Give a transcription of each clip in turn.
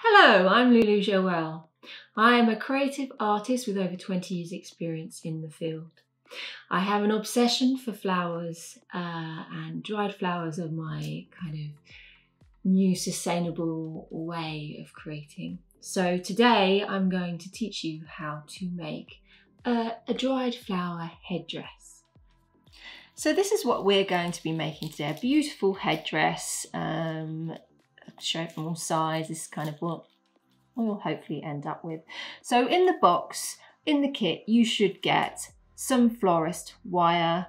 Hello, I'm Lulujoelle. I am a creative artist with over 20 years experience in the field. I have an obsession for flowers and dried flowers are my kind of new sustainable way of creating. So today I'm going to teach you how to make a dried flower headdress. So this is what we're going to be making today, a beautiful headdress. Show it from all sides. This is kind of what we'll hopefully end up with. So in the box, in the kit, you should get some florist wire,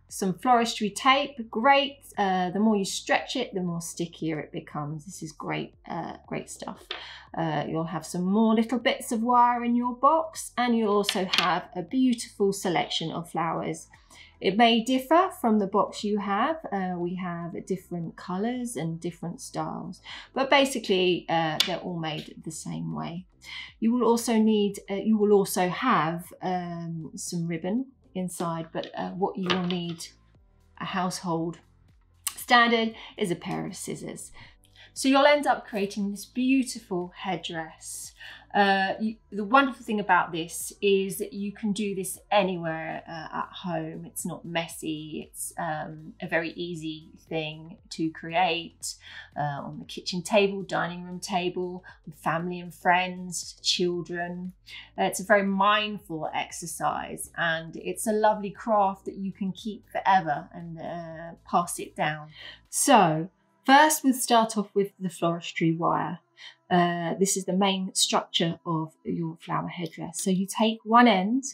some floristry tape. Great. The more you stretch it, the more stickier it becomes. This is great, great stuff. You'll have some more little bits of wire in your box, and you'll also have a beautiful selection of flowers. It may differ from the box you have. We have different colours and different styles, but basically they're all made the same way. You will also need, you will also have some ribbon inside, but what you will need, a household standard, is a pair of scissors. So you'll end up creating this beautiful headdress. The wonderful thing about this is that you can do this anywhere at home. It's not messy. It's a very easy thing to create on the kitchen table, dining room table, with family and friends, children. It's a very mindful exercise, and it's a lovely craft that you can keep forever and pass it down. So first, we'll start off with the floristry wire. This is the main structure of your flower headdress. So you take one end,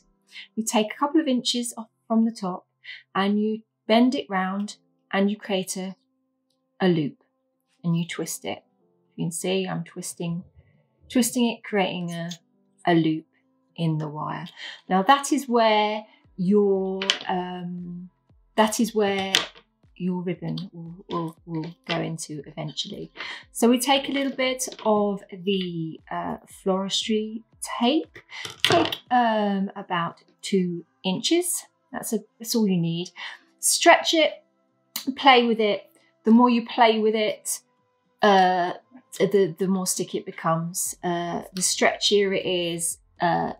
you take a couple of inches off from the top, and you bend it round and you create a loop, and you twist it. You can see I'm twisting it, creating a loop in the wire. Now that is where your ribbon will go into eventually. So we take a little bit of the floristry tape, take about 2 inches. That's all you need. Stretch it, play with it. The more you play with it, the more sticky it becomes. The stretchier it is, the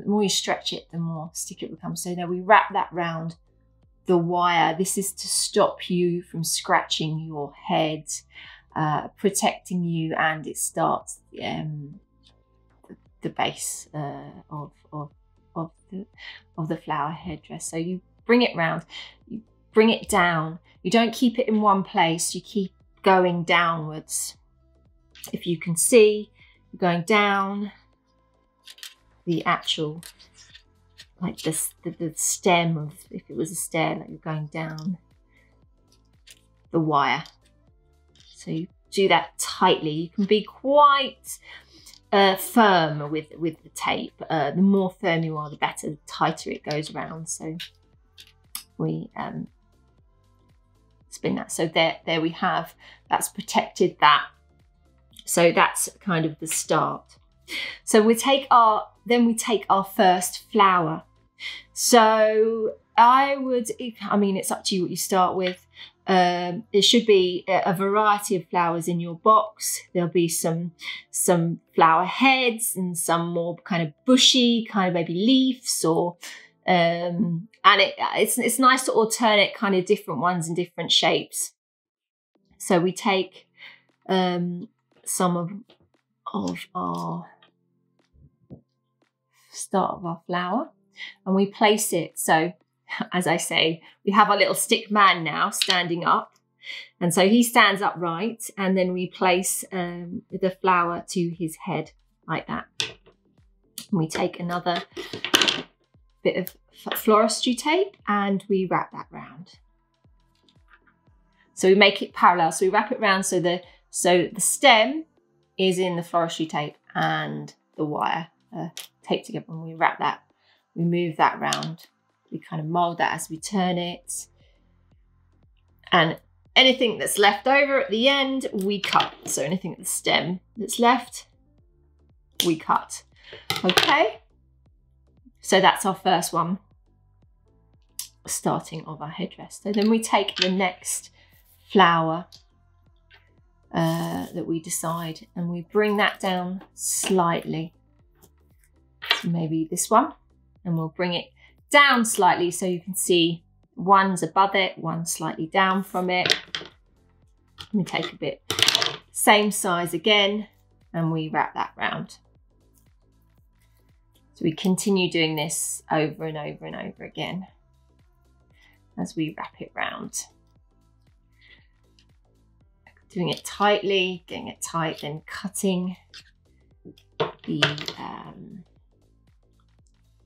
more you stretch it, the more sticky it becomes. So now we wrap that round the wire. This is to stop you from scratching your head, protecting you, and it starts the base of the flower headdress. So you bring it round, you bring it down. You don't keep it in one place. You keep going downwards. If you can see, you're going down the actual, like this, the stem of, if it was a stair, like you're going down the wire. So you do that tightly. You can be quite firm with the tape. The more firm you are, the better, the tighter it goes around. So we spin that. So there we have, that's protected that. So that's kind of the start. So we take our first flower. So I mean, it's up to you what you start with. There should be a variety of flowers in your box. There'll be some flower heads and some more kind of bushy, kind of maybe leaves, or and it's nice to alternate kind of different ones in different shapes. So we take some of our start of our flower, and we place it. So as I say, we have our little stick man now standing up, and so he stands upright, and then we place the flower to his head like that. And we take another bit of floristry tape and we wrap that round. So we make it parallel. So we wrap it round so the stem is in the floristry tape and the wire taped together, and we wrap that. We move that round. We kind of mold that as we turn it. And anything that's left over at the end, we cut. So anything at the stem that's left, we cut. Okay. So that's our first one, starting of our headdress. So then we take the next flower that we decide, and we bring that down slightly. So maybe this one, and we'll bring it down slightly so you can see one's above it, one's slightly down from it. We take a bit, same size again, and we wrap that round. So we continue doing this over and over and over again as we wrap it round. Doing it tightly, getting it tight, then cutting the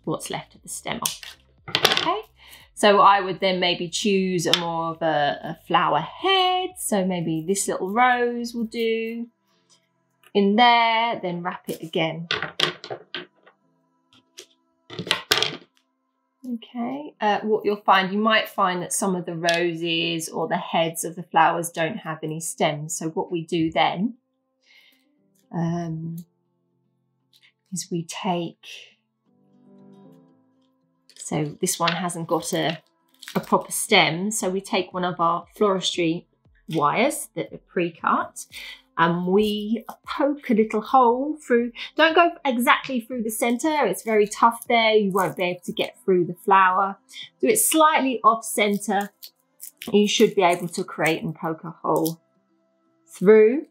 what's left of the stem off. Okay, so I would then maybe choose a more of a flower head. So maybe this little rose will do in there, then wrap it again. Okay, what you'll find, you might find that some of the roses or the heads of the flowers don't have any stems. So what we do then is we take, so this one hasn't got a proper stem, so we take one of our floristry wires that are pre-cut, and we poke a little hole through. Don't go exactly through the center, it's very tough there, you won't be able to get through the flower. Do it slightly off center, you should be able to create and poke a hole through.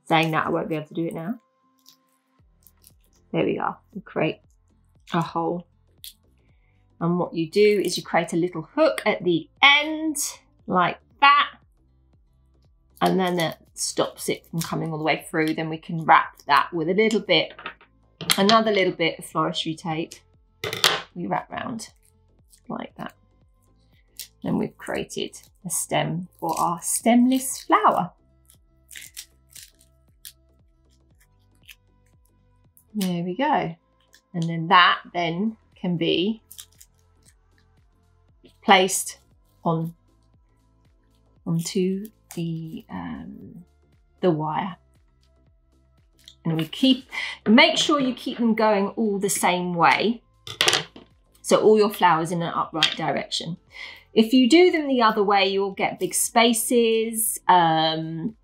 Saying that, I won't be able to do it now. There we are, we create a hole. And what you do is you create a little hook at the end, like that. And then that stops it from coming all the way through. Then we can wrap that with a little bit, another little bit of floristry tape. We wrap round like that. Then we've created a stem for our stemless flower. There we go. And then that then can be placed onto the wire, and we make sure you keep them going all the same way, so all your flowers in an upright direction. If you do them the other way, you'll get big spaces, and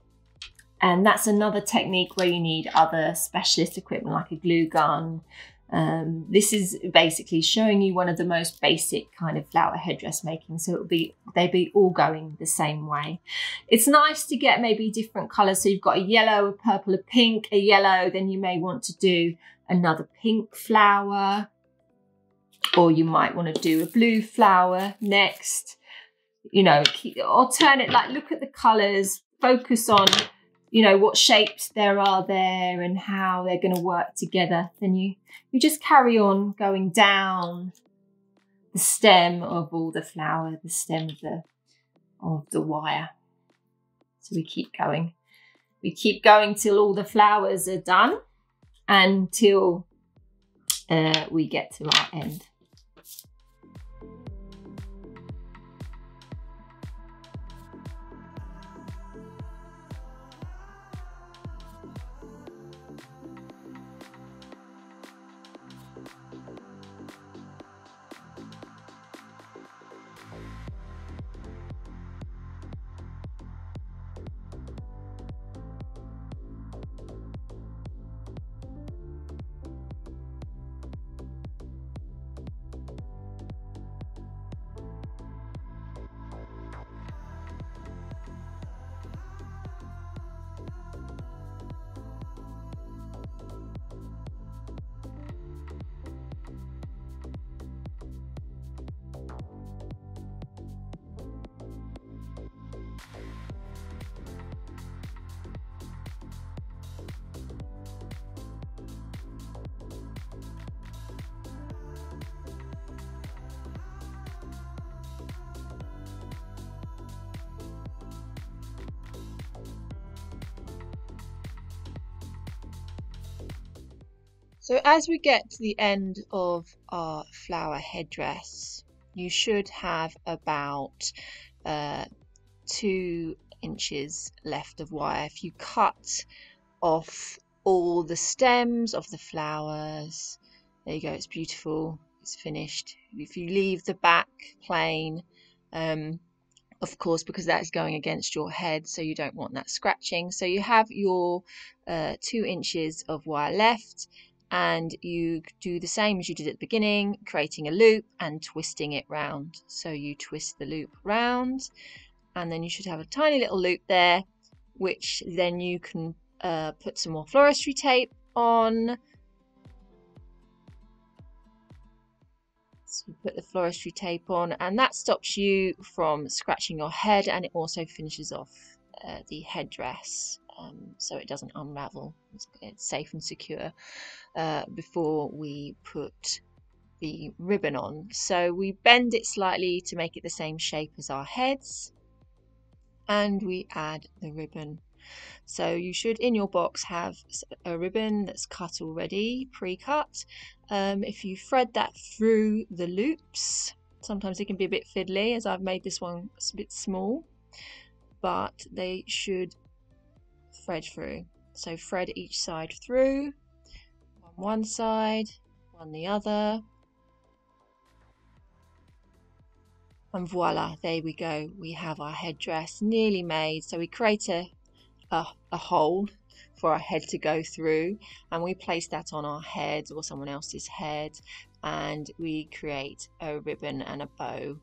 that's another technique where you need other specialist equipment like a glue gun. This is basically showing you one of the most basic kind of flower headdress making, so they'd be all going the same way. It's nice to get maybe different colours, so you've got a yellow, a purple, a pink, a yellow, then you may want to do another pink flower, or you might want to do a blue flower next. You know, alternate, like look at the colours, focus on, you know, what shapes there are there and how they're going to work together. Then you just carry on going down the stem of all the flower, the stem of the wire. So we keep going. We keep going till all the flowers are done, until we get to our end. So as we get to the end of our flower headdress, you should have about 2 inches left of wire. If you cut off all the stems of the flowers, there you go, it's beautiful, it's finished. If you leave the back plain, of course, because that's going against your head, so you don't want that scratching. So you have your 2 inches of wire left, and you do the same as you did at the beginning, creating a loop and twisting it round. So you twist the loop round, and then you should have a tiny little loop there, which then you can put some more floristry tape on. So you put the floristry tape on, and that stops you from scratching your head, and it also finishes off the headdress, so it doesn't unravel. It's safe and secure before we put the ribbon on. So we bend it slightly to make it the same shape as our heads, and we add the ribbon. So you should in your box have a ribbon that's cut already, pre-cut. If you thread that through the loops, sometimes it can be a bit fiddly, as I've made this one a bit small, but they should thread through. So thread each side through, one side, one the other, and voila, there we go. We have our headdress nearly made. So we create a hole for our head to go through, and we place that on our head or someone else's head, and we create a ribbon and a bow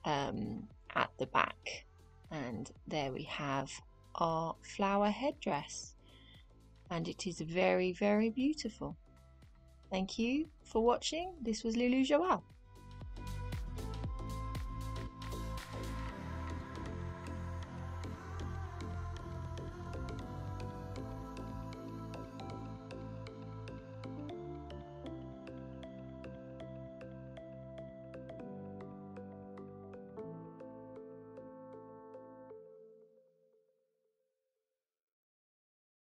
at the back, and there we have our flower headdress, and it is very, very beautiful. Thank you for watching. This was Lulujoelle.